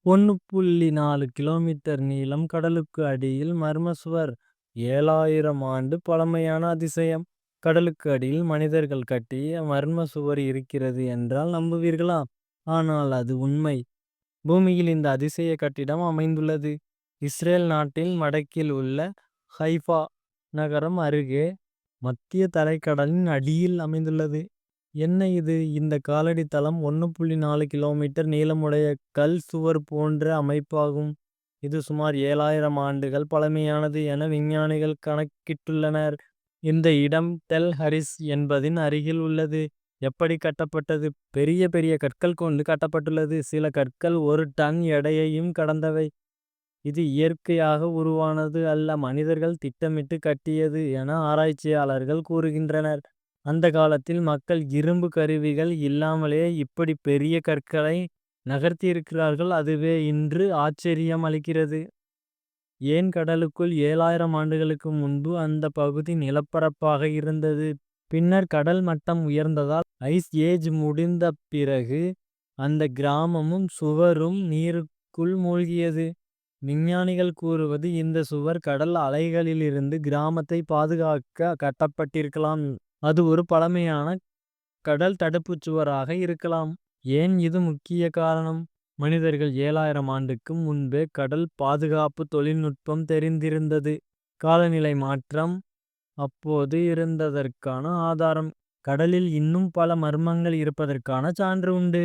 1.4 kilometre நீளம் கடலுக்கு அடியில் மர்ம சுவர். 7000 ஆண்டு பழமையான அதிசயம். கடலுக்கு அடியில் மனிதர்கள் கட்டிய மர்ம சுவர் இருக்கிறது என்றால் நம்புவீர்களா? ஆனால் அது உண்மை. பூமியில் இந்த அதிசய கட்டிடம் அமைந்துள்ளது இஸ்ரேல் நாட்டில் வடக்கில் உள்ள ஹைஃபா நகரம் அருகே. மத்திய தரைக்கடலின் அடியில் அமைந்துள்ளது. என்ன இது? இந்த காலடி தளம் 1.4 கிலோமீட்டர் நீளமுடைய கல் சுவர் போன்ற அமைப்பாகும். இது சுமார் 7000 ஆண்டுகள் பழமையானது என விஞ்ஞானிகள் கணக்கிட்டுள்ளனர். இந்த இடம் டெல் ஹரிஸ் என்பதின் அருகில் உள்ளது. எப்படி கட்டப்பட்டது? பெரிய பெரிய கற்கள் கொண்டு கட்டப்பட்டுள்ளது. சில கற்கள் 1 டன் எடையையும் கடந்தவை. இது இயற்கையாக உருவானது அல்ல, மனிதர்கள் திட்டமிட்டு கட்டியது என ஆராய்ச்சியாளர்கள் கூறுகின்றனர். அந்த காலத்தில் மக்கள் இரும்பு கருவிகள் இல்லாமலே இப்படி பெரிய கற்களை நகர்த்தியிருக்கிறார்கள். அதுவே இன்று ஆச்சரியம் அளிக்கிறது. ஏன் கடலுக்குள் 7000 ஆண்டுகளுக்கு முன்பு அந்த பகுதி நிலப்பரப்பாக இருந்தது. பின்னர் கடல் மட்டம் உயர்ந்ததால் ஐஸ் ஏஜ் முடிந்த பிறகு அந்த கிராமமும் சுவரும் நீருக்குள் மூழ்கியது. விஞ்ஞானிகள் கூறுவது இந்த சுவர் கடல் அலைகளிலிருந்து கிராமத்தை பாதுகாக்க கட்டப்பட்டிருக்கலாம். அது ஒரு பழமையான கடல் தடுப்புச் சுவராக இருக்கலாம். ஏன் இது முக்கிய காரணம்? மனிதர்கள் 7000 ஆண்டுக்கு முன்பே கடல் பாதுகாப்பு தொழில்நுட்பம் தெரிந்திருந்தது. காலநிலை மாற்றம் அப்போது இருந்ததற்கான ஆதாரம். கடலில் இன்னும் பல மர்மங்கள் இருப்பதற்கான சான்று உண்டு.